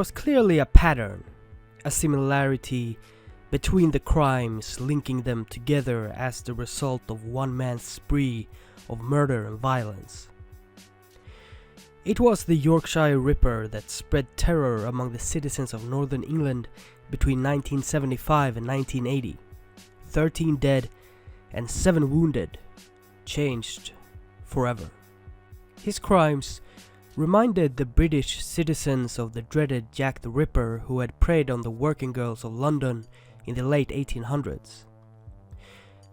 was clearly a pattern, a similarity between the crimes, linking them together as the result of one man's spree of murder and violence. It was the Yorkshire Ripper that spread terror among the citizens of Northern England between 1975 and 1980. 13 dead and 7 wounded, changed forever. His crimes reminded the British citizens of the dreaded Jack the Ripper who had preyed on the working girls of London in the late 1800s.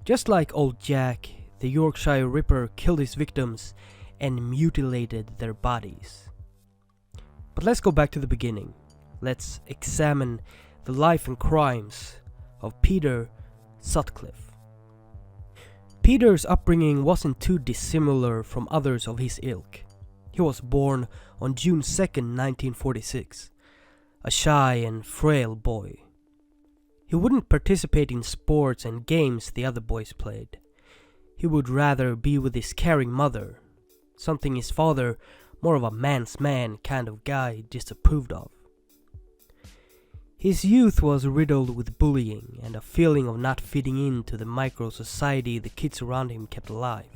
Just like old Jack, the Yorkshire Ripper killed his victims and mutilated their bodies. But let's go back to the beginning. Let's examine the life and crimes of Peter Sutcliffe. Peter's upbringing wasn't too dissimilar from others of his ilk. He was born on June 2nd, 1946, a shy and frail boy. He wouldn't participate in sports and games the other boys played. He would rather be with his caring mother, something his father, more of a man's man kind of guy, disapproved of. His youth was riddled with bullying and a feeling of not fitting into the micro-society the kids around him kept alive.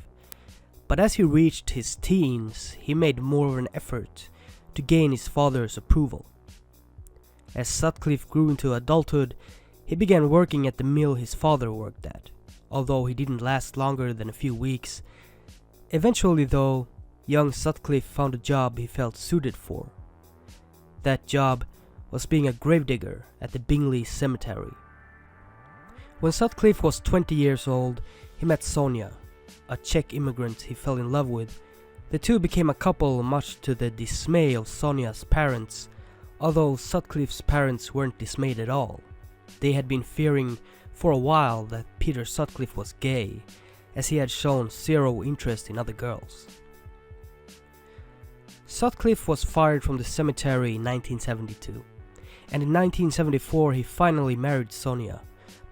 But as he reached his teens, he made more of an effort to gain his father's approval. As Sutcliffe grew into adulthood, he began working at the mill his father worked at, although he didn't last longer than a few weeks. Eventually though, young Sutcliffe found a job he felt suited for. That job was being a gravedigger at the Bingley Cemetery. When Sutcliffe was 20 years old, he met Sonia, a Czech immigrant he fell in love with. The two became a couple much to the dismay of Sonia's parents, although Sutcliffe's parents weren't dismayed at all. They had been fearing for a while that Peter Sutcliffe was gay, as he had shown zero interest in other girls. Sutcliffe was fired from the cemetery in 1972, and in 1974 he finally married Sonia.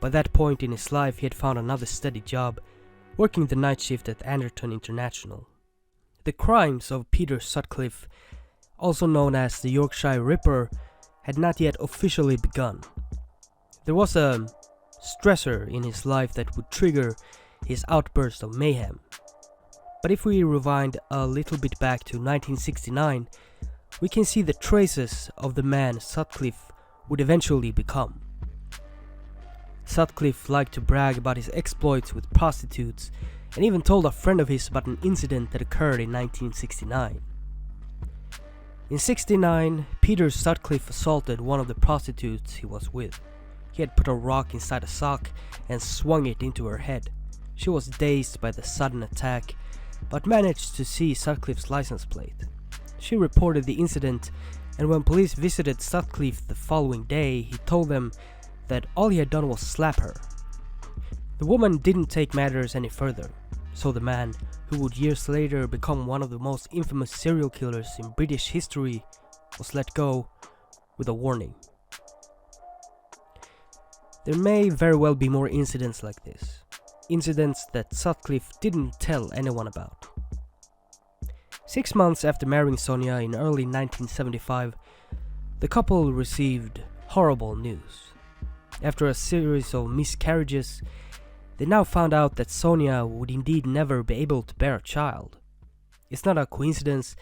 By that point in his life he had found another steady job, working the night shift at Anderton International. The crimes of Peter Sutcliffe, also known as the Yorkshire Ripper, had not yet officially begun. There was a stressor in his life that would trigger his outburst of mayhem. But if we rewind a little bit back to 1969, we can see the traces of the man Sutcliffe would eventually become. Sutcliffe liked to brag about his exploits with prostitutes, and even told a friend of his about an incident that occurred in 1969. In '69, Peter Sutcliffe assaulted one of the prostitutes he was with. He had put a rock inside a sock and swung it into her head. She was dazed by the sudden attack, but managed to see Sutcliffe's license plate. She reported the incident, and when police visited Sutcliffe the following day, he told them that all he had done was slap her. The woman didn't take matters any further, so the man, who would years later become one of the most infamous serial killers in British history, was let go with a warning. There may very well be more incidents like this. Incidents that Sutcliffe didn't tell anyone about. 6 months after marrying Sonia in early 1975, the couple received horrible news. After a series of miscarriages, they now found out that Sonia would indeed never be able to bear a child. It's not a coincidence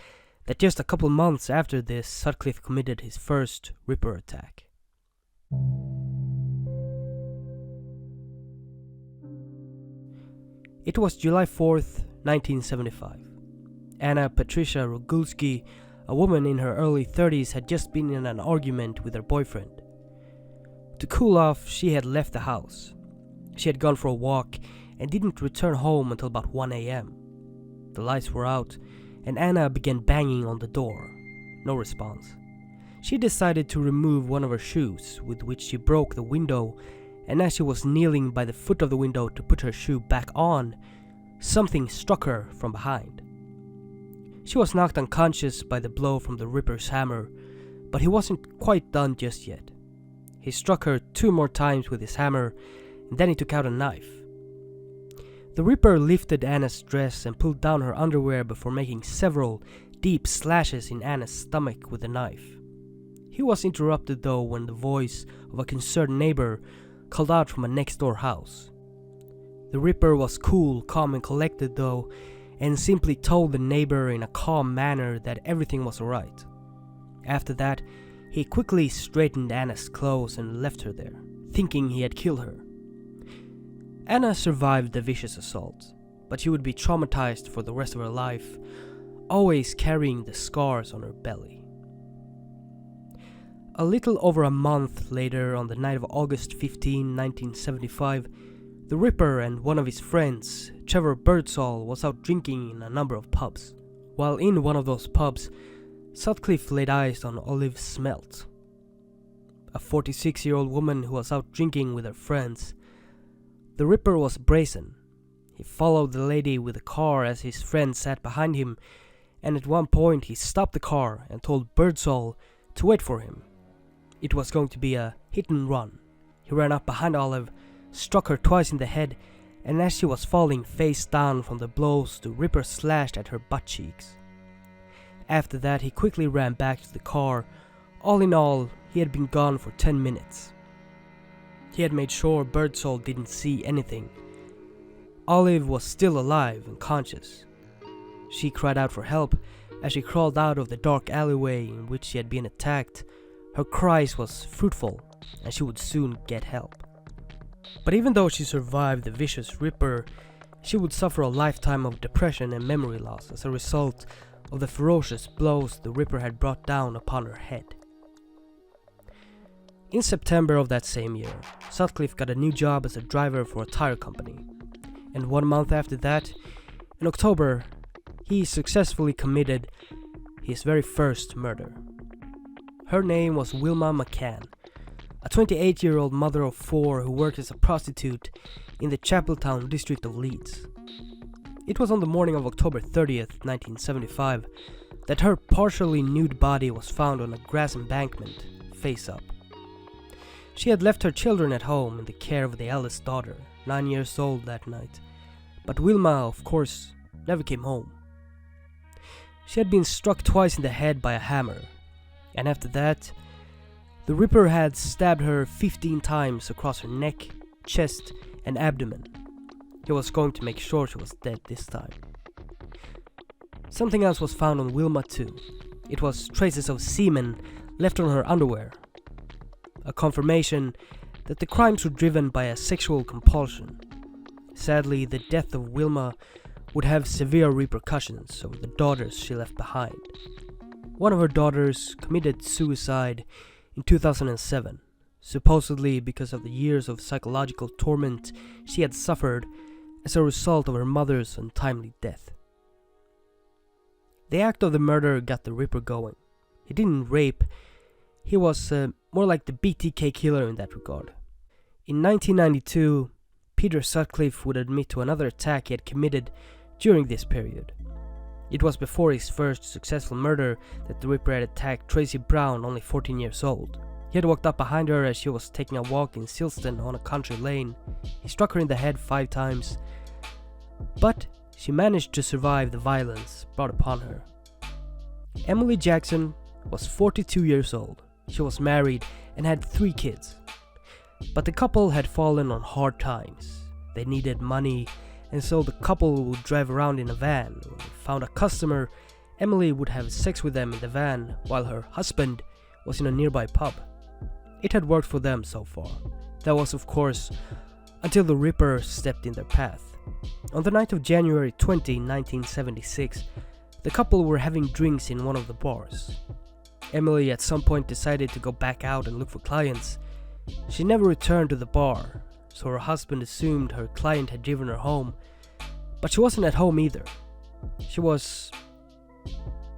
that just a couple months after this, Sutcliffe committed his first Ripper attack. It was July 4th, 1975. Anna Patricia Rogulski, a woman in her early 30s, had just been in an argument with her boyfriend. To cool off, she had left the house. She had gone for a walk and didn't return home until about 1 a.m. The lights were out, and Anna began banging on the door. No response. She decided to remove one of her shoes, with which she broke the window, and as she was kneeling by the foot of the window to put her shoe back on, something struck her from behind. She was knocked unconscious by the blow from the Ripper's hammer, but he wasn't quite done just yet. He struck her 2 more times with his hammer, and then he took out a knife. The Ripper lifted Anna's dress and pulled down her underwear before making several deep slashes in Anna's stomach with the knife. He was interrupted though when the voice of a concerned neighbor called out from a next door house. The Ripper was cool, calm and collected though, and simply told the neighbor in a calm manner that everything was alright. After that, he quickly straightened Anna's clothes and left her there, thinking he had killed her. Anna survived the vicious assault, but she would be traumatized for the rest of her life, always carrying the scars on her belly. A little over a month later, on the night of August 15, 1975, the Ripper and one of his friends, Trevor Birdsall, was out drinking in a number of pubs. While in one of those pubs, Sutcliffe laid eyes on Olive Smelt, a 46-year-old woman who was out drinking with her friends. The Ripper was brazen. He followed the lady with the car as his friend sat behind him, and at one point he stopped the car and told Birdsall to wait for him. It was going to be a hit and run. He ran up behind Olive, struck her twice in the head, and as she was falling face down from the blows, the Ripper slashed at her butt cheeks. After that, he quickly ran back to the car. All in all, he had been gone for 10 minutes. He had made sure Birdsall didn't see anything. Olive was still alive and conscious. She cried out for help as she crawled out of the dark alleyway in which she had been attacked. Her cries was fruitful, and she would soon get help. But even though she survived the vicious Ripper, she would suffer a lifetime of depression and memory loss as a result of the ferocious blows the Ripper had brought down upon her head. In September of that same year, Sutcliffe got a new job as a driver for a tire company, and 1 month after that, in October, he successfully committed his very first murder. Her name was Wilma McCann, a 28-year-old mother of 4 who worked as a prostitute in the Chapeltown district of Leeds. It was on the morning of October 30th, 1975, that her partially nude body was found on a grass embankment, face up. She had left her children at home in the care of the eldest daughter, 9 years old that night, but Wilma, of course, never came home. She had been struck twice in the head by a hammer, and after that, the Ripper had stabbed her 15 times across her neck, chest, and abdomen. He was going to make sure she was dead this time. Something else was found on Wilma too. It was traces of semen left on her underwear. A confirmation that the crimes were driven by a sexual compulsion. Sadly, the death of Wilma would have severe repercussions over the daughters she left behind. One of her daughters committed suicide in 2007, supposedly because of the years of psychological torment she had suffered as a result of her mother's untimely death. The act of the murder got the Ripper going. He didn't rape, he was more like the BTK killer in that regard. In 1992, Peter Sutcliffe would admit to another attack he had committed during this period. It was before his first successful murder that the Ripper had attacked Tracy Brown, only 14 years old. He had walked up behind her as she was taking a walk in Silston on a country lane. He struck her in the head 5 times, but she managed to survive the violence brought upon her. Emily Jackson was 42 years old. She was married and had 3 kids. But the couple had fallen on hard times. They needed money, and so the couple would drive around in a van. When they found a customer, Emily would have sex with them in the van while her husband was in a nearby pub. It had worked for them so far. That was, of course, until the Ripper stepped in their path. On the night of January 20, 1976, the couple were having drinks in one of the bars. Emily at some point decided to go back out and look for clients. She never returned to the bar, so her husband assumed her client had driven her home, but she wasn't at home either. She was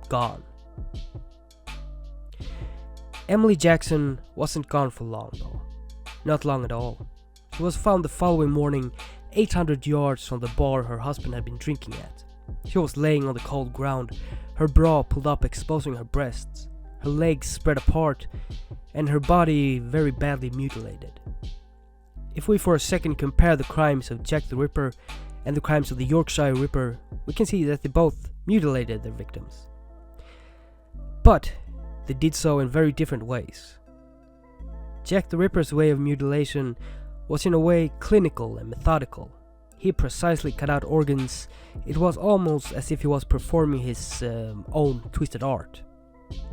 gone. Emily Jackson wasn't gone for long though. Not long at all. She was found the following morning 800 yards from the bar her husband had been drinking at. She was laying on the cold ground, her bra pulled up exposing her breasts, her legs spread apart, and her body very badly mutilated. If we for a second compare the crimes of Jack the Ripper and the crimes of the Yorkshire Ripper, we can see that they both mutilated their victims. But they did so in very different ways. Jack the Ripper's way of mutilation was in a way clinical and methodical. He precisely cut out organs. It was almost as if he was performing his own twisted art.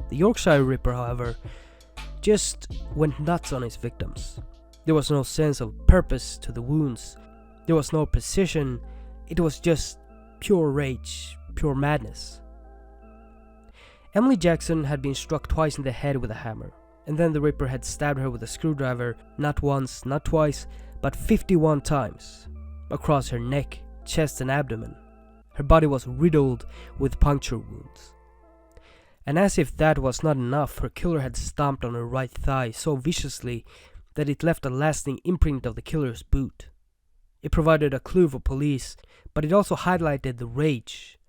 The Yorkshire Ripper, however, just went nuts on his victims. There was no sense of purpose to the wounds. There was no precision. It was just pure rage, pure madness. Emily Jackson had been struck twice in the head with a hammer, and then the Ripper had stabbed her with a screwdriver, not once, not twice, but 51 times, across her neck, chest and abdomen. Her body was riddled with puncture wounds. And as if that was not enough, her killer had stomped on her right thigh so viciously that it left a lasting imprint of the killer's boot. It provided a clue for police, but it also highlighted the rage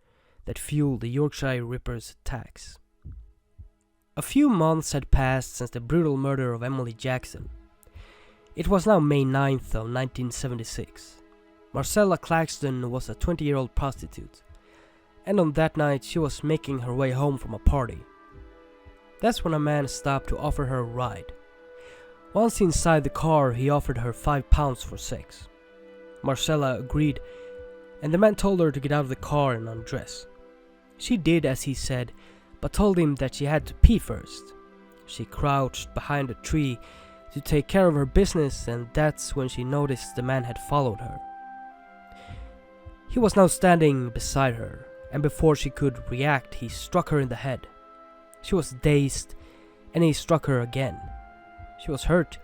that fueled the Yorkshire Ripper's attacks. A few months had passed since the brutal murder of Emily Jackson. It was now May 9th of 1976. Marcella Claxton was a 20-year-old prostitute, and on that night she was making her way home from a party. That's when a man stopped to offer her a ride. Once inside the car, he offered her £5 for sex. Marcella agreed, and the man told her to get out of the car and undress. She did as he said, but told him that she had to pee first. She crouched behind a tree to take care of her business, and that's when she noticed the man had followed her. He was now standing beside her, and before she could react, he struck her in the head. She was dazed, and he struck her again. She was hurt,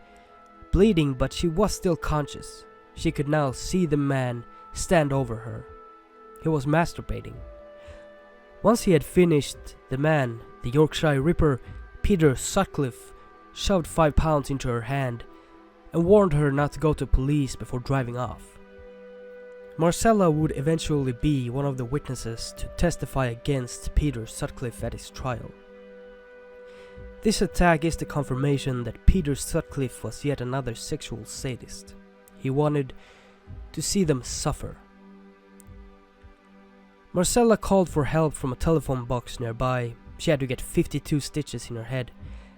bleeding, but she was still conscious. She could now see the man stand over her. He was masturbating. Once he had finished, the man, the Yorkshire Ripper, Peter Sutcliffe, shoved £5 into her hand and warned her not to go to police before driving off. Marcella would eventually be one of the witnesses to testify against Peter Sutcliffe at his trial. This attack is the confirmation that Peter Sutcliffe was yet another sexual sadist. He wanted to see them suffer. Marcella called for help from a telephone box nearby. She had to get 52 stitches in her head,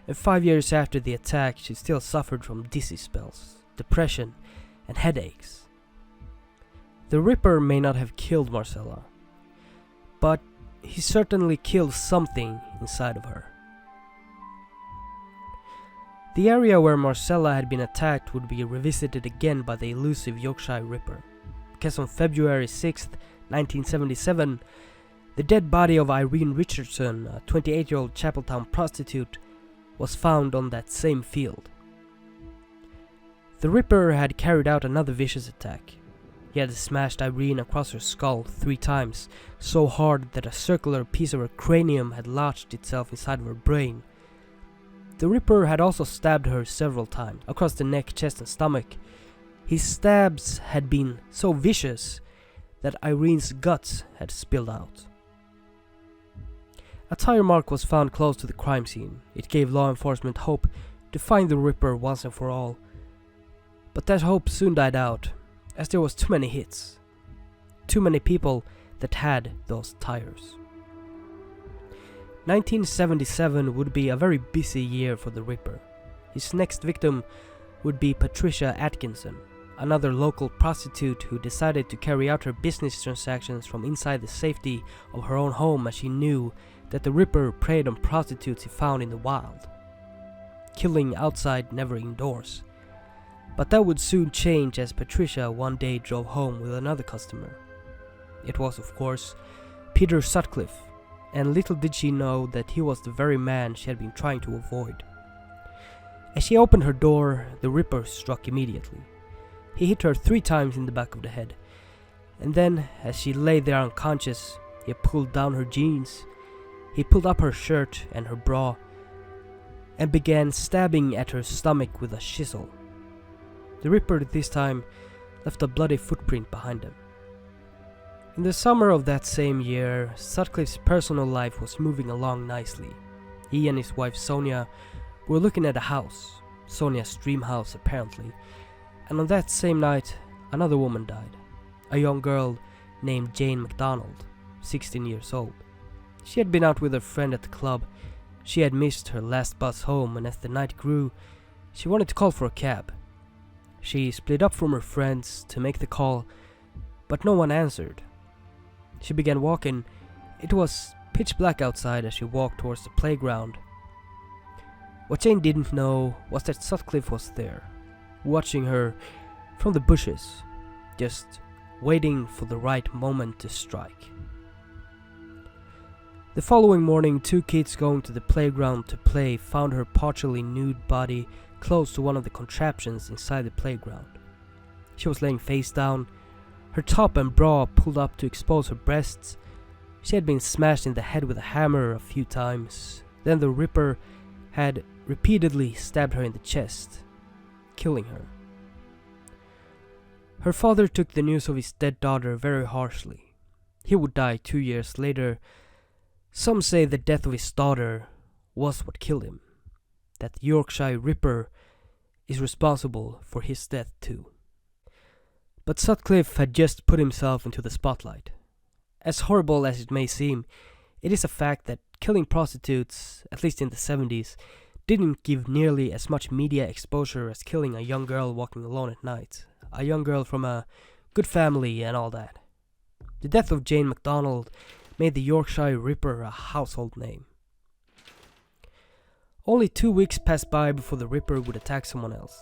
and 5 years after the attack she still suffered from dizzy spells, depression, and headaches. The Ripper may not have killed Marcella, but he certainly killed something inside of her. The area where Marcella had been attacked would be revisited again by the elusive Yorkshire Ripper, because on February 6th, 1977, the dead body of Irene Richardson, a 28-year-old Chapeltown prostitute, was found on that same field. The Ripper had carried out another vicious attack. He had smashed Irene across her skull 3 times, so hard that a circular piece of her cranium had lodged itself inside of her brain. The Ripper had also stabbed her several times, across the neck, chest and stomach. His stabs had been so vicious that Irene's guts had spilled out. A tire mark was found close to the crime scene. It gave law enforcement hope to find the Ripper once and for all. But that hope soon died out, as there was too many hits. Too many people that had those tires. 1977 would be a very busy year for the Ripper. His next victim would be Patricia Atkinson, another local prostitute who decided to carry out her business transactions from inside the safety of her own home, as she knew that the Ripper preyed on prostitutes he found in the wild, killing outside, never indoors. But that would soon change as Patricia one day drove home with another customer. It was, of course, Peter Sutcliffe, and little did she know that he was the very man she had been trying to avoid. As she opened her door, the Ripper struck immediately. He hit her 3 times in the back of the head, and then, as she lay there unconscious, he pulled down her jeans, he pulled up her shirt and her bra, and began stabbing at her stomach with a chisel. The Ripper this time left a bloody footprint behind him. In the summer of that same year, Sutcliffe's personal life was moving along nicely. He and his wife Sonia were looking at a house, Sonia's dream house apparently, and on that same night, another woman died, a young girl named Jane MacDonald, 16 years old. She had been out with her friend at the club. She had missed her last bus home, and as the night grew, she wanted to call for a cab. She split up from her friends to make the call, but no one answered. She began walking. It was pitch black outside as she walked towards the playground. What Jane didn't know was that Sutcliffe was there, watching her from the bushes, just waiting for the right moment to strike. The following morning, 2 kids going to the playground to play found her partially nude body close to one of the contraptions inside the playground. She was laying face down, her top and bra pulled up to expose her breasts. She had been smashed in the head with a hammer a few times. Then the Ripper had repeatedly stabbed her in the chest, killing her. Her father took the news of his dead daughter very harshly. He would die 2 years later. Some say the death of his daughter was what killed him, that the Yorkshire Ripper is responsible for his death too. But Sutcliffe had just put himself into the spotlight. As horrible as it may seem, it is a fact that killing prostitutes, at least in the 70s, didn't give nearly as much media exposure as killing a young girl walking alone at night, a young girl from a good family and all that. The death of Jane MacDonald made the Yorkshire Ripper a household name. Only 2 weeks passed by before the Ripper would attack someone else.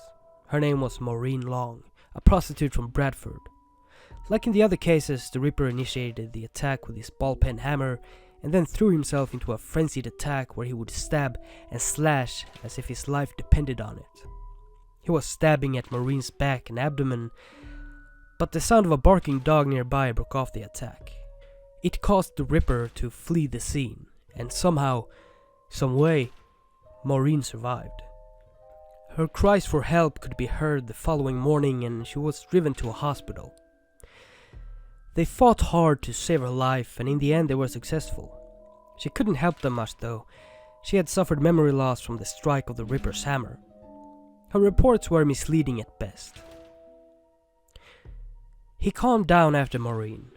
Her name was Maureen Long, a prostitute from Bradford. Like in the other cases, the Ripper initiated the attack with his ball-pen hammer and then threw himself into a frenzied attack where he would stab and slash as if his life depended on it. He was stabbing at Maureen's back and abdomen, but the sound of a barking dog nearby broke off the attack. It caused the Ripper to flee the scene, and somehow, some way, Maureen survived. Her cries for help could be heard the following morning, and she was driven to a hospital. They fought hard to save her life, and in the end they were successful. She couldn't help them much though. She had suffered memory loss from the strike of the Ripper's hammer. Her reports were misleading at best. He calmed down after Maureen.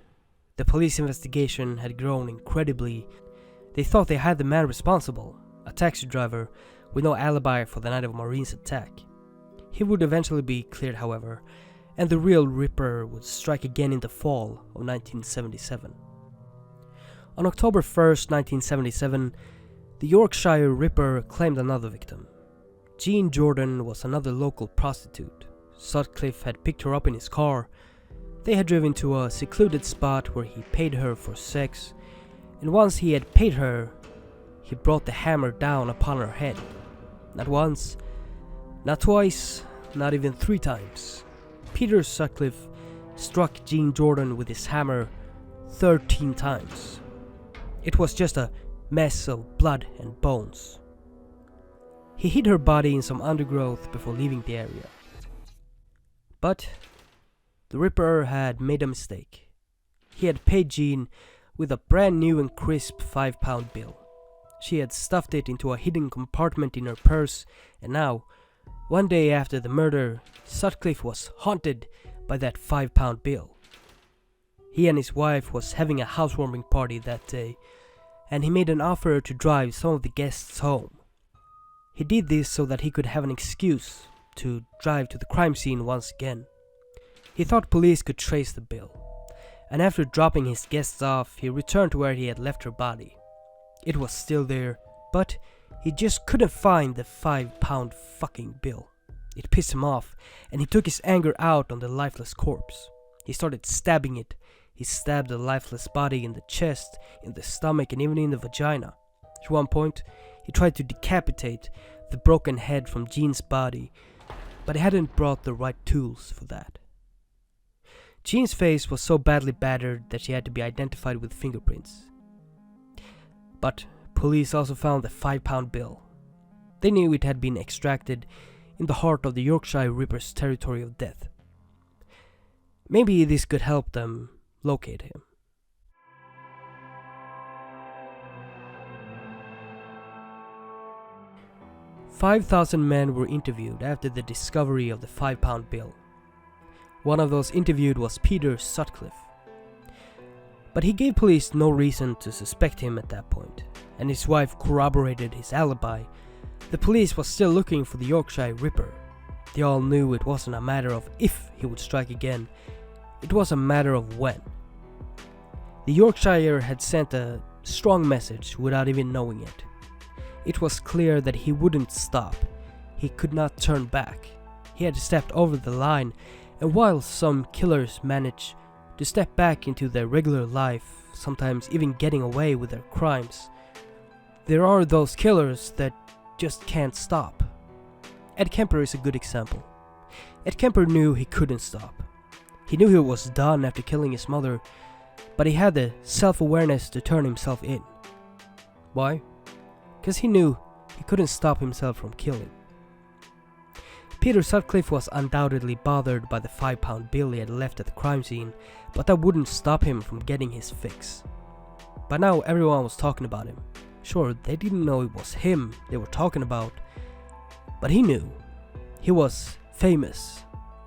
The police investigation had grown incredibly. They thought they had the man responsible, a taxi driver with no alibi for the night of Maureen's attack. He would eventually be cleared, however, and the real Ripper would strike again in the fall of 1977. On October 1st, 1977, the Yorkshire Ripper claimed another victim. Jean Jordan was another local prostitute. Sutcliffe had picked her up in his car. They had driven to a secluded spot where he paid her for sex, and once he had paid her, he brought the hammer down upon her head. Not once, not twice, not even 3 times. Peter Sutcliffe struck Jean Jordan with his hammer 13 times. It was just a mess of blood and bones. He hid her body in some undergrowth before leaving the area. But the Ripper had made a mistake. He had paid Jean with a brand new and crisp £5 bill. She had stuffed it into a hidden compartment in her purse, and now, one day after the murder, Sutcliffe was haunted by that £5 bill. He and his wife was having a housewarming party that day, and he made an offer to drive some of the guests home. He did this so that he could have an excuse to drive to the crime scene once again. He thought police could trace the bill, and after dropping his guests off, he returned to where he had left her body. It was still there, but he just couldn't find the £5 fucking bill. It pissed him off, and he took his anger out on the lifeless corpse. He started stabbing it. He stabbed the lifeless body in the chest, in the stomach, and even in the vagina. At one point, he tried to decapitate the broken head from Jean's body, but he hadn't brought the right tools for that. Jean's face was so badly battered that she had to be identified with fingerprints. But police also found the £5 bill. They knew it had been extracted in the heart of the Yorkshire Ripper's territory of death. Maybe this could help them locate him. "5,000 men were interviewed after the discovery of the £5 bill. One of those interviewed was Peter Sutcliffe. But he gave police no reason to suspect him at that point, and his wife corroborated his alibi, the police was still looking for the Yorkshire Ripper. They all knew it wasn't a matter of if he would strike again, it was a matter of when. The Yorkshire had sent a strong message without even knowing it. It was clear that he wouldn't stop. He could not turn back. He had stepped over the line, and while some killers manage to step back into their regular life, sometimes even getting away with their crimes, there are those killers that just can't stop. Ed Kemper is a good example. Ed Kemper knew he couldn't stop. He knew he was done after killing his mother, but he had the self-awareness to turn himself in. Why? Because he knew he couldn't stop himself from killing. Peter Sutcliffe was undoubtedly bothered by the 5-pound bill he had left at the crime scene, but that wouldn't stop him from getting his fix. By now everyone was talking about him. Sure, they didn't know it was him they were talking about, but he knew. He was famous.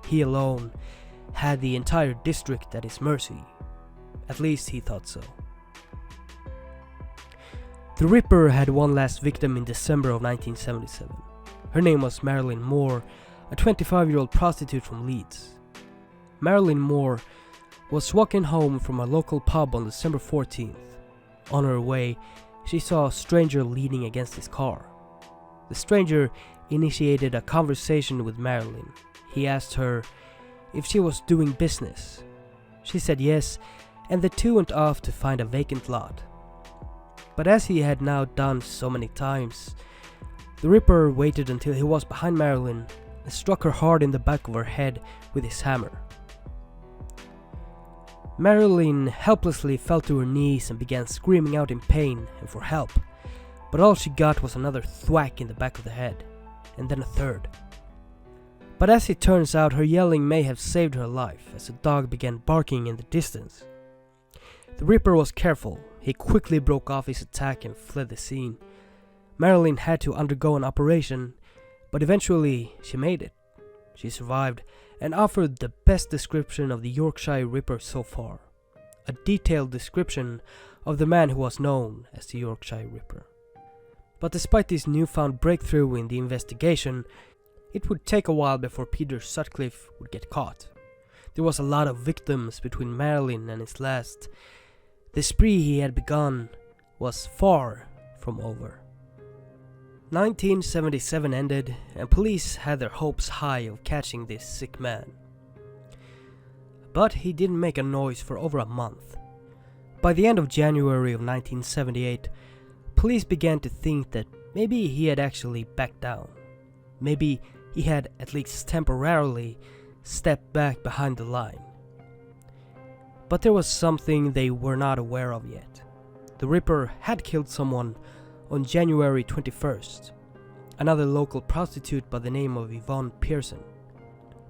He alone had the entire district at his mercy. At least he thought so. The Ripper had one last victim in December of 1977. Her name was Marilyn Moore, a 25-year-old prostitute from Leeds. Marilyn Moore was walking home from a local pub on December 14th. On her way, she saw a stranger leaning against his car. The stranger initiated a conversation with Marilyn. He asked her if she was doing business. She said yes, and the two went off to find a vacant lot. But as he had now done so many times, the Ripper waited until he was behind Marilyn and struck her hard in the back of her head with his hammer. Marilyn helplessly fell to her knees and began screaming out in pain and for help, but all she got was another thwack in the back of the head, and then a third. But as it turns out, her yelling may have saved her life, as a dog began barking in the distance. The Ripper was careful. He quickly broke off his attack and fled the scene. Marilyn had to undergo an operation, but eventually she made it. She survived and offered the best description of the Yorkshire Ripper so far. A detailed description of the man who was known as the Yorkshire Ripper. But despite this newfound breakthrough in the investigation, it would take a while before Peter Sutcliffe would get caught. There was a lot of victims between Marilyn and his last. The spree he had begun was far from over. 1977 ended, and police had their hopes high of catching this sick man. But he didn't make a noise for over a month. By the end of January of 1978, police began to think that maybe he had actually backed down. Maybe he had at least temporarily stepped back behind the line. But there was something they were not aware of yet. The Ripper had killed someone on January 21st, another local prostitute by the name of Yvonne Pearson.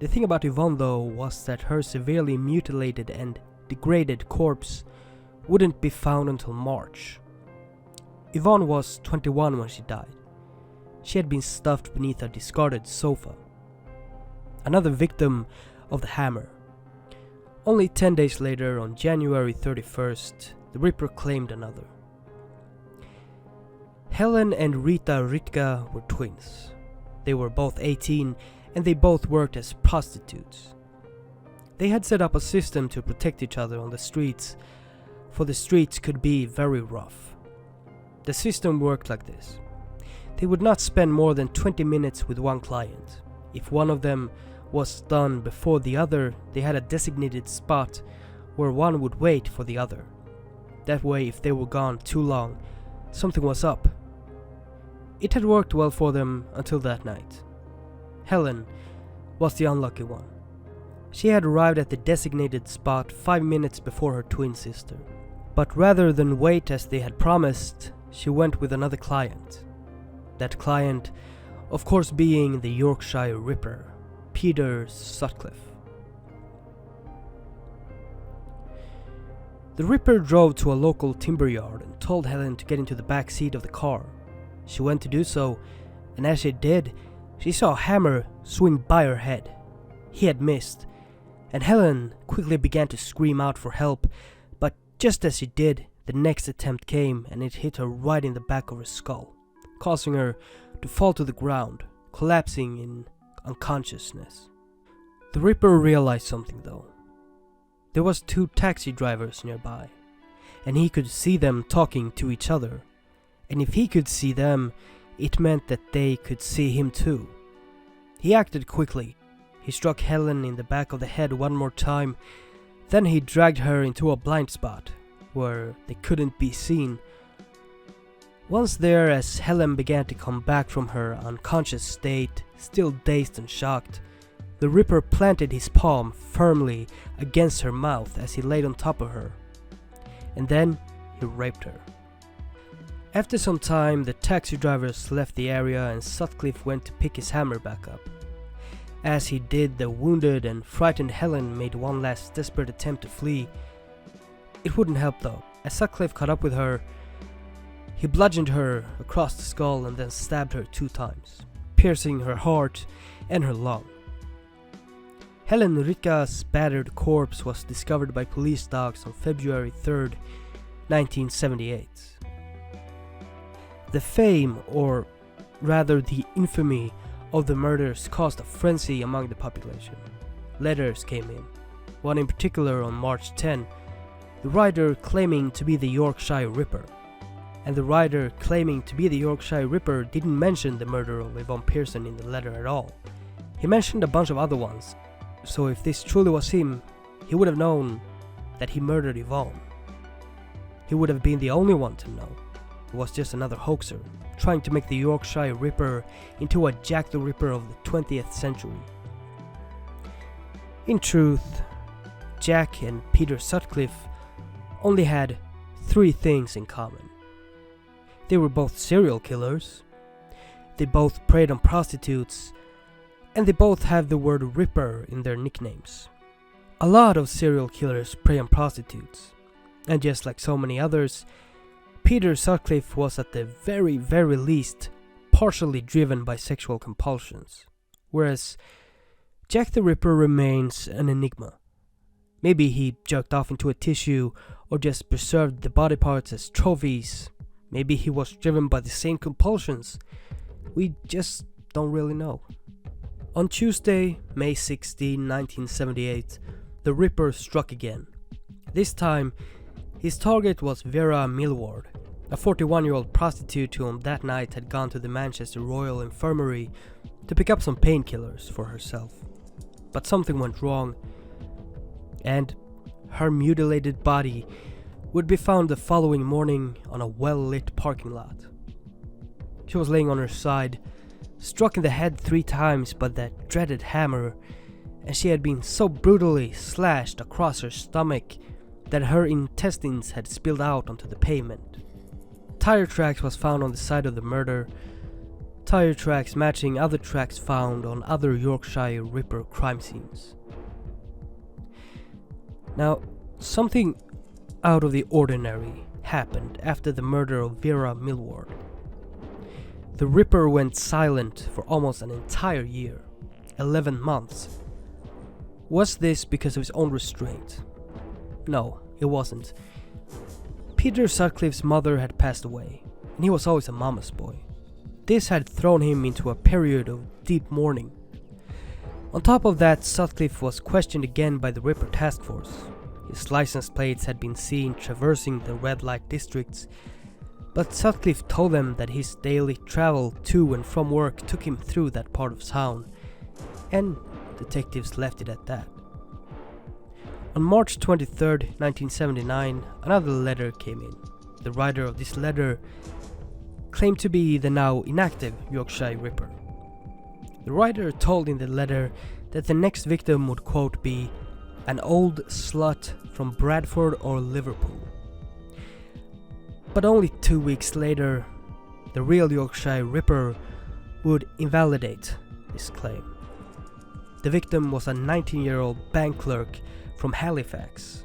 The thing about Yvonne though was that her severely mutilated and degraded corpse wouldn't be found until March. Yvonne was 21 when she died. She had been stuffed beneath a discarded sofa. Another victim of the hammer. Only 10 days later, on January 31st, the Ripper claimed another. Helen and Rita Ritka were twins. They were both 18 and they both worked as prostitutes. They had set up a system to protect each other on the streets, for the streets could be very rough. The system worked like this. They would not spend more than 20 minutes with one client. If one of them was done before the other, they had a designated spot where one would wait for the other. That way, if they were gone too long, something was up. It had worked well for them until that night. Helen was the unlucky one. She had arrived at the designated spot 5 minutes before her twin sister. But rather than wait as they had promised, she went with another client. That client, of course, being the Yorkshire Ripper, Peter Sutcliffe. The Ripper drove to a local timber yard and told Helen to get into the back seat of the car. She went to do so, and as she did, she saw a hammer swing by her head. He had missed, and Helen quickly began to scream out for help, but just as she did, The next attempt came and it hit her right in the back of her skull, causing her to fall to the ground, collapsing in unconsciousness. The Ripper realized something though. There was 2 taxi drivers nearby, and he could see them talking to each other. And if he could see them, it meant that they could see him too. He acted quickly. He struck Helen in the back of the head one more time, then he dragged her into a blind spot, where they couldn't be seen. Once there, as Helen began to come back from her unconscious state, still dazed and shocked, the Ripper planted his palm firmly against her mouth as he laid on top of her. And then he raped her. After some time, the taxi drivers left the area and Sutcliffe went to pick his hammer back up. As he did, the wounded and frightened Helen made one last desperate attempt to flee. It wouldn't help though. As Sutcliffe caught up with her, he bludgeoned her across the skull and then stabbed her 2 times, piercing her heart and her lung. Helen Ritka's battered corpse was discovered by police dogs on February 3rd, 1978. The fame, or rather the infamy, of the murders caused a frenzy among the population. Letters came in, one in particular on March 10, the writer claiming to be the Yorkshire Ripper. And the writer claiming to be the Yorkshire Ripper didn't mention the murder of Yvonne Pearson in the letter at all. He mentioned a bunch of other ones, so if this truly was him, he would have known that he murdered Yvonne. He would have been the only one to know. He was just another hoaxer, trying to make the Yorkshire Ripper into a Jack the Ripper of the 20th century. In truth, Jack and Peter Sutcliffe only had 3 things in common. They were both serial killers, they both preyed on prostitutes, and they both have the word Ripper in their nicknames. A lot of serial killers prey on prostitutes, and just like so many others, Peter Sutcliffe was at the very least partially driven by sexual compulsions, whereas Jack the Ripper remains an enigma. Maybe he jerked off into a tissue or just preserved the body parts as trophies. Maybe he was driven by the same compulsions. We just don't really know. On Tuesday, May 16, 1978, the Ripper struck again. This time, his target was Vera Millward, a 41-year-old prostitute who on that night had gone to the Manchester Royal Infirmary to pick up some painkillers for herself. But something went wrong, and her mutilated body would be found the following morning on a well-lit parking lot. She was laying on her side, struck in the head 3 times by that dreaded hammer, and she had been so brutally slashed across her stomach that her intestines had spilled out onto the pavement. Tire tracks was found on the site of the murder, tire tracks matching other tracks found on other Yorkshire Ripper crime scenes. Now, something out of the ordinary happened after the murder of Vera Millward. The Ripper went silent for almost an entire year, 11 months. Was this because of his own restraint? No, it wasn't. Peter Sutcliffe's mother had passed away, and he was always a mama's boy. This had thrown him into a period of deep mourning. On top of that, Sutcliffe was questioned again by the Ripper task force. His license plates had been seen traversing the red light districts, but Sutcliffe told them that his daily travel to and from work took him through that part of town, and detectives left it at that. On March 23rd, 1979, another letter came in. The writer of this letter claimed to be the now inactive Yorkshire Ripper. The writer told in the letter that the next victim would, quote, be an old slut from Bradford or Liverpool. But only 2 weeks later, the real Yorkshire Ripper would invalidate this claim. The victim was a 19-year-old bank clerk from Halifax.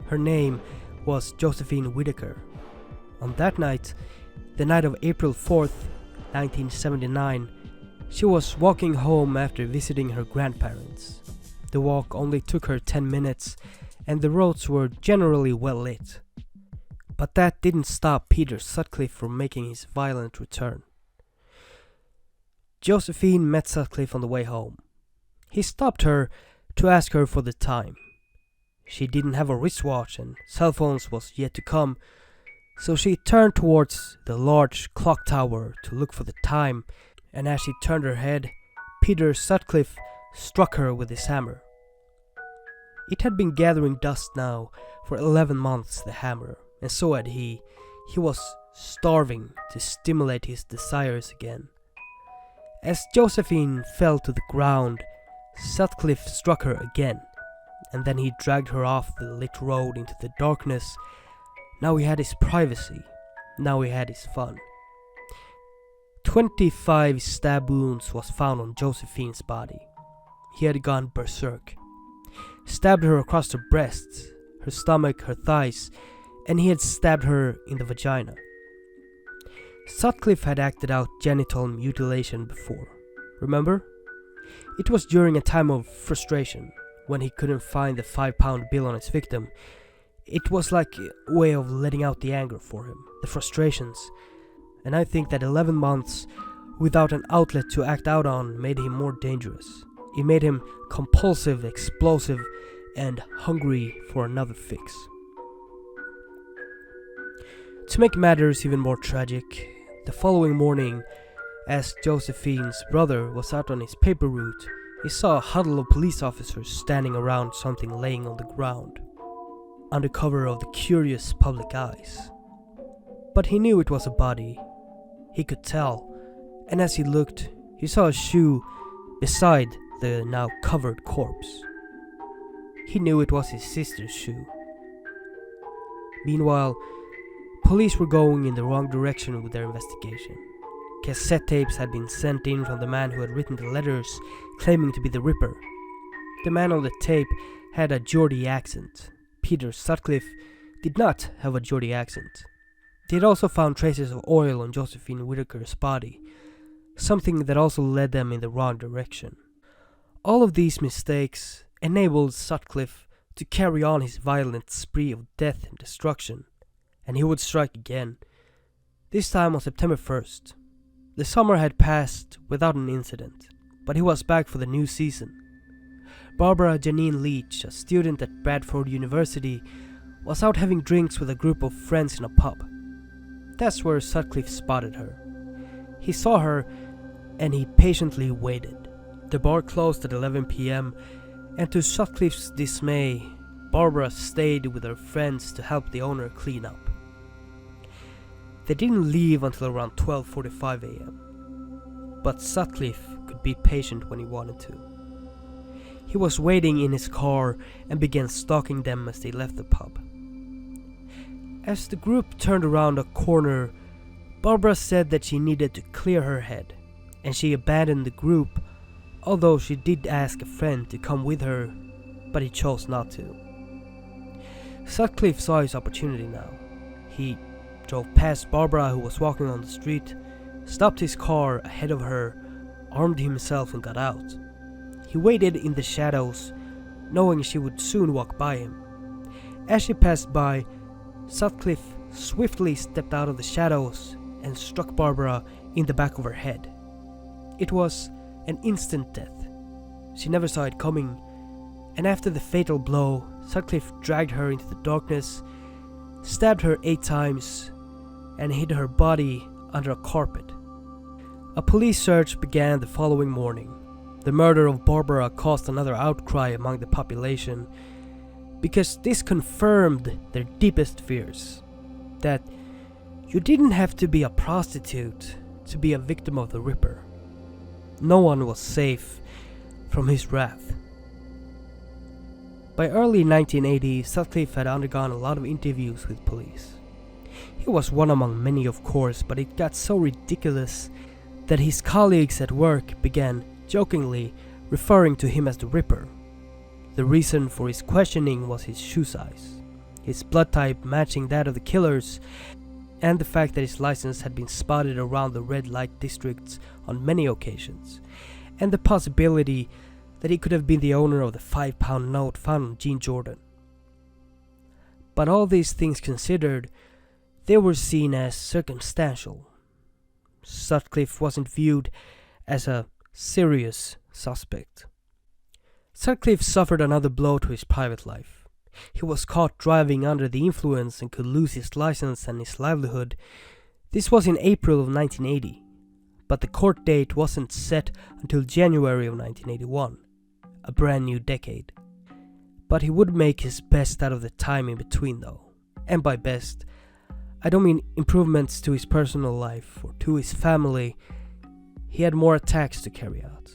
Her name was Josephine Whittaker. On that night, the night of April 4th, 1979, she was walking home after visiting her grandparents. The walk only took her 10 minutes, and the roads were generally well lit. But that didn't stop Peter Sutcliffe from making his violent return. Josephine met Sutcliffe on the way home. He stopped her to ask her for the time. She didn't have a wristwatch and cell phones was yet to come, so she turned towards the large clock tower to look for the time, and as she turned her head, Peter Sutcliffe struck her with his hammer. It had been gathering dust now for 11 months, the hammer, and so had he. He was starving to stimulate his desires again. As Josephine fell to the ground, Sutcliffe struck her again, and then he dragged her off the lit road into the darkness. Now he had his privacy. Now he had his fun. 25 stab wounds was found on Josephine's body. He had gone berserk. Stabbed her across her breasts, her stomach, her thighs, and he had stabbed her in the vagina. Sutcliffe had acted out genital mutilation before. Remember? It was during a time of frustration, when he couldn't find the £5 bill on his victim. It was like a way of letting out the anger for him, the frustrations. And I think that 11 months without an outlet to act out on made him more dangerous. It made him compulsive, explosive, and hungry for another fix. To make matters even more tragic, the following morning, as Josephine's brother was out on his paper route, he saw a huddle of police officers standing around something laying on the ground, under cover of the curious public eyes. But he knew it was a body. He could tell, and as he looked, he saw a shoe beside the now covered corpse. He knew it was his sister's shoe. Meanwhile, police were going in the wrong direction with their investigation. Cassette tapes had been sent in from the man who had written the letters claiming to be the Ripper. The man on the tape had a Geordie accent. Peter Sutcliffe did not have a Geordie accent. They had also found traces of oil on Josephine Whittaker's body, something that also led them in the wrong direction. All of these mistakes enabled Sutcliffe to carry on his violent spree of death and destruction, and he would strike again, this time on September 1st. The summer had passed without an incident, but he was back for the new season. Barbara Janine Leach, a student at Bradford University, was out having drinks with a group of friends in a pub. That's where Sutcliffe spotted her. He saw her, and he patiently waited. The bar closed at 11 p.m, and to Sutcliffe's dismay, Barbara stayed with her friends to help the owner clean up. They didn't leave until around 12:45 a.m, but Sutcliffe could be patient when he wanted to. He was waiting in his car and began stalking them as they left the pub. As the group turned around a corner, Barbara said that she needed to clear her head, and she abandoned the group, although she did ask a friend to come with her, but he chose not to. Sutcliffe saw his opportunity now. He drove past Barbara, who was walking on the street, stopped his car ahead of her, armed himself and got out. He waited in the shadows, knowing she would soon walk by him. As she passed by, Sutcliffe swiftly stepped out of the shadows and struck Barbara in the back of her head. It was an instant death. She never saw it coming, and after the fatal blow, Sutcliffe dragged her into the darkness, stabbed her 8 times, and hid her body under a carpet. A police search began the following morning. The murder of Barbara caused another outcry among the population, because this confirmed their deepest fears, that you didn't have to be a prostitute to be a victim of the Ripper. No one was safe from his wrath. By early 1980, Sutcliffe had undergone a lot of interviews with police. He was one among many, of course, but it got so ridiculous that his colleagues at work began jokingly referring to him as the Ripper. The reason for his questioning was his shoe size, his blood type matching that of the killer's, and the fact that his license had been spotted around the red light districts on many occasions, and the possibility that he could have been the owner of the £5 note found on Jean Jordan. But all these things considered, they were seen as circumstantial. Sutcliffe wasn't viewed as a serious suspect. Sutcliffe suffered another blow to his private life. He was caught driving under the influence and could lose his license and his livelihood. This was in April of 1980, but the court date wasn't set until January of 1981, a brand new decade. But he would make his best out of the time in between though. And by best, I don't mean improvements to his personal life or to his family. He had more attacks to carry out.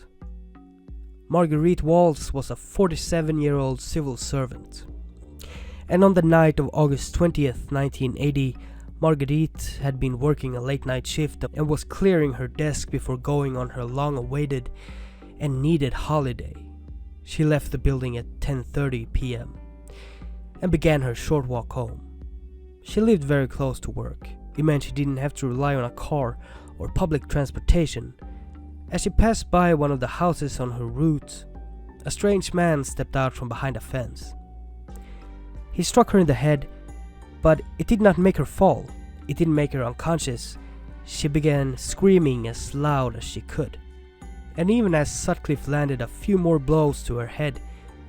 Marguerite Walls was a 47-year-old civil servant. And on the night of August 20th, 1980, Marguerite had been working a late night shift and was clearing her desk before going on her long-awaited and needed holiday. She left the building at 10:30 p.m. and began her short walk home. She lived very close to work. It meant she didn't have to rely on a car or public transportation. As she passed by one of the houses on her route, a strange man stepped out from behind a fence. He struck her in the head, but it did not make her fall. It didn't make her unconscious. She began screaming as loud as she could. And even as Sutcliffe landed a few more blows to her head,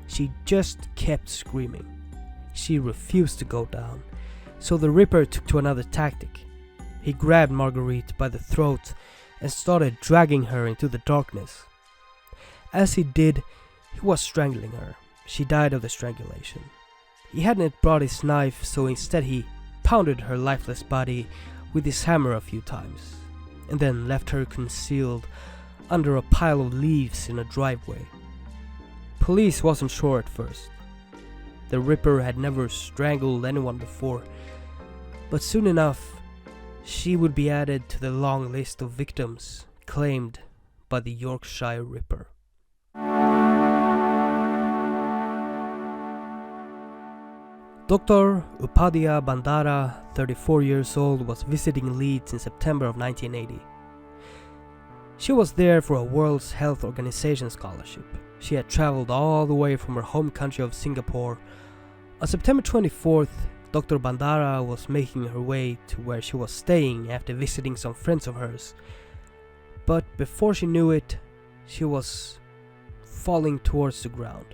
she just kept screaming. She refused to go down, so the Ripper took to another tactic. He grabbed Marguerite by the throat and started dragging her into the darkness. As he did, he was strangling her. She died of the strangulation. He hadn't brought his knife, so instead he pounded her lifeless body with his hammer a few times, and then left her concealed under a pile of leaves in a driveway. Police wasn't sure at first. The Ripper had never strangled anyone before, but soon enough, she would be added to the long list of victims claimed by the Yorkshire Ripper. Dr. Upadhyaya Bandara, 34 years old, was visiting Leeds in September of 1980. She was there for a World Health Organization scholarship. She had traveled all the way from her home country of Singapore. On September 24th, Dr. Bandara was making her way to where she was staying after visiting some friends of hers. But before she knew it, she was falling towards the ground.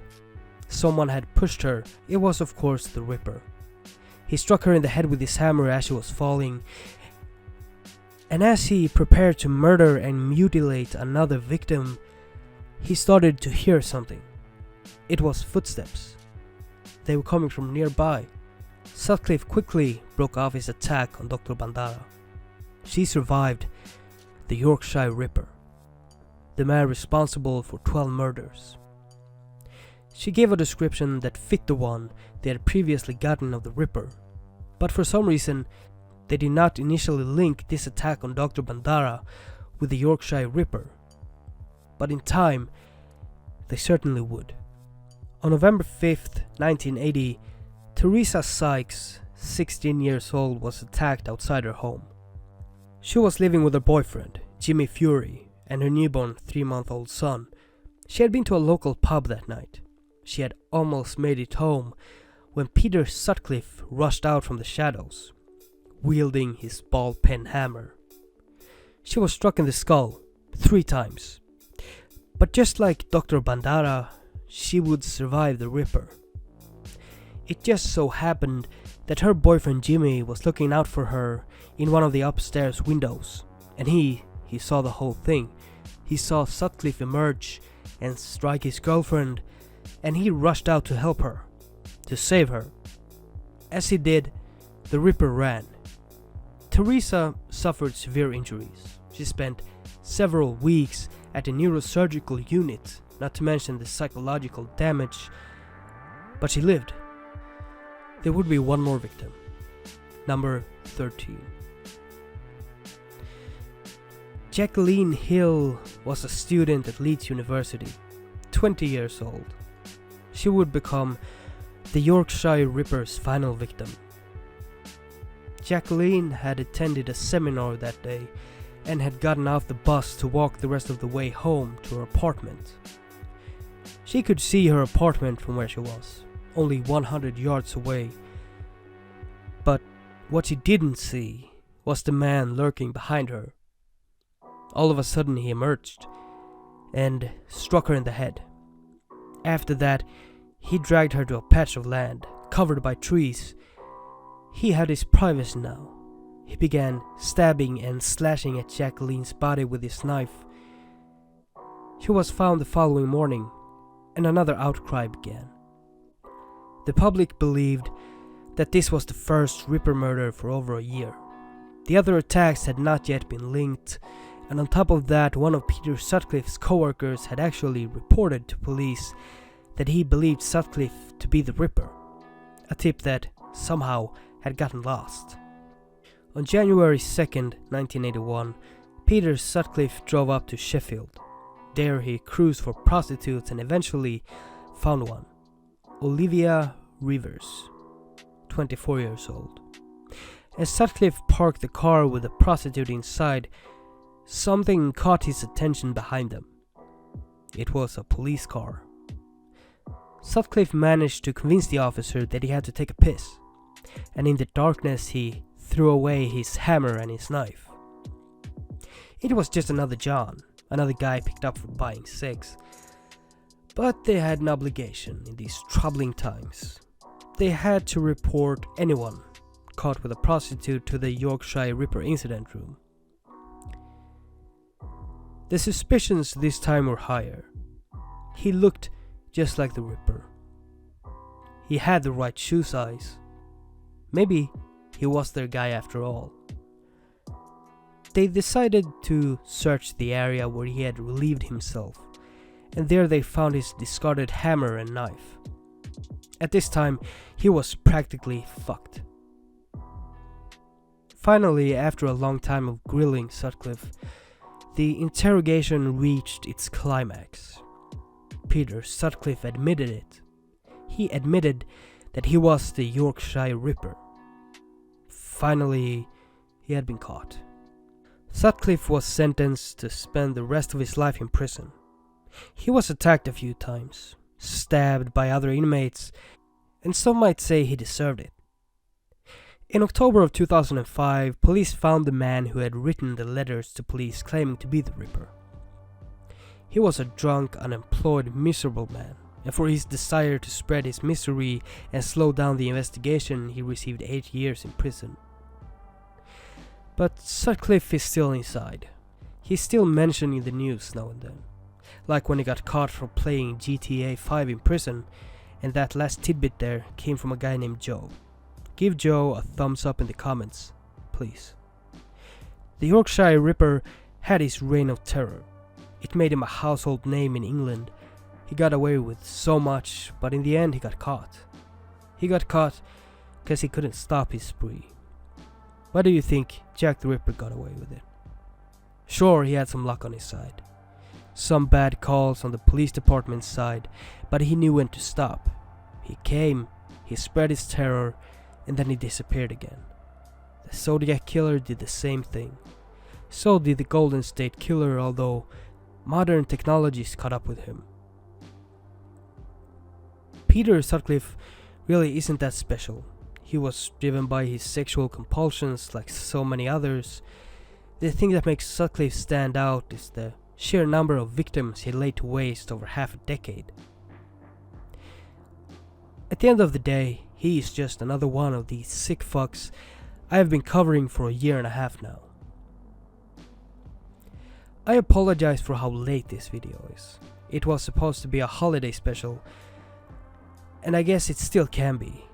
Someone had pushed her. It was of course the Ripper. He struck her in the head with his hammer as she was falling. And as he prepared to murder and mutilate another victim, he started to hear something. It was footsteps. They were coming from nearby. Sutcliffe quickly broke off his attack on Dr. Bandara. She survived the Yorkshire Ripper, the man responsible for 12 murders. She gave a description that fit the one they had previously gotten of the Ripper, but for some reason they did not initially link this attack on Dr. Bandara with the Yorkshire Ripper. But in time, they certainly would. On November 5th, 1980, Teresa Sykes, 16 years old, was attacked outside her home. She was living with her boyfriend, Jimmy Fury, and her newborn 3-month-old son. She had been to a local pub that night. She had almost made it home when Peter Sutcliffe rushed out from the shadows, wielding his ball-pen hammer. She was struck in the skull 3 times. But just like Dr. Bandara, she would survive the Ripper. It just so happened that her boyfriend Jimmy was looking out for her in one of the upstairs windows, and he saw the whole thing. He saw Sutcliffe emerge and strike his girlfriend, and he rushed out to help her, to save her. As he did, the Ripper ran. Teresa suffered severe injuries. She spent several weeks at a neurosurgical unit, not to mention the psychological damage, but she lived. There would be one more victim, number 13. Jacqueline Hill was a student at Leeds University, 20 years old. She would become the Yorkshire Ripper's final victim. Jacqueline had attended a seminar that day and had gotten off the bus to walk the rest of the way home to her apartment. She could see her apartment from where she was, only 100 yards away. But What she didn't see was the man lurking behind her. All of a sudden he emerged and struck her in the head. After that, he dragged her to a patch of land covered by trees. He had his privacy now. He began stabbing and slashing at Jacqueline's body with his knife. She was found the following morning, and another outcry began. The public believed that this was the first Ripper murder for over a year. The other attacks had not yet been linked, and on top of that, one of Peter Sutcliffe's co-workers had actually reported to police that he believed Sutcliffe to be the Ripper, a tip that somehow had gotten lost. On January 2nd, 1981, Peter Sutcliffe drove up to Sheffield. There he cruised for prostitutes and eventually found one, Olivia Rivers, 24 years old. As Sutcliffe parked the car with a prostitute inside, something caught his attention behind them. It was a police car. Sutcliffe managed to convince the officer that he had to take a piss, and in the darkness he threw away his hammer and his knife. It was just another John, another guy picked up for buying cigs. But they had an obligation in these troubling times. They had to report anyone caught with a prostitute to the Yorkshire Ripper incident room. The suspicions this time were higher. He looked just like the Ripper. He had the right shoe size. Maybe he was their guy after all. They decided to search the area where he had relieved himself, and there they found his discarded hammer and knife. At this time, he was practically fucked. Finally, after a long time of grilling Sutcliffe, the interrogation reached its climax. Peter Sutcliffe admitted it. He admitted that he was the Yorkshire Ripper. Finally, he had been caught. Sutcliffe was sentenced to spend the rest of his life in prison. He was attacked a few times, stabbed by other inmates, and some might say he deserved it. In October of 2005, police found the man who had written the letters to police claiming to be the Ripper. He was a drunk, unemployed, miserable man, and for his desire to spread his misery and slow down the investigation, he received 8 years in prison. But Sutcliffe is still inside. He's still mentioned in the news now and then, like when he got caught for playing GTA 5 in prison, and that last tidbit there came from a guy named Joe. Give Joe a thumbs up in the comments, please. The Yorkshire Ripper had his reign of terror. It made him a household name in England. He got away with so much, but in the end he got caught. He got caught because he couldn't stop his spree. Why do you think Jack the Ripper got away with it? Sure, he had some luck on his side. Some bad calls on the police department's side, but he knew when to stop. He came, he spread his terror, and then he disappeared again. The Zodiac Killer did the same thing. So did the Golden State Killer, although modern technologies caught up with him. Peter Sutcliffe really isn't that special. He was driven by his sexual compulsions like so many others. The thing that makes Sutcliffe stand out is the sheer number of victims he laid to waste over half a decade. At the end of the day, he is just another one of these sick fucks I have been covering for a year and a half now. I apologize for how late this video is. It was supposed to be a holiday special, and I guess it still can be.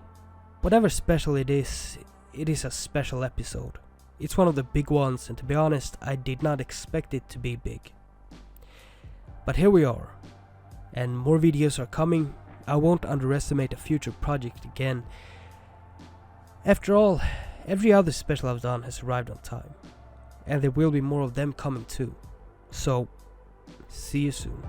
Whatever special it is a special episode. It's one of the big ones, and to be honest, I did not expect it to be big. But here we are, and more videos are coming. I won't underestimate a future project again. After all, every other special I've done has arrived on time, and there will be more of them coming too. So, see you soon.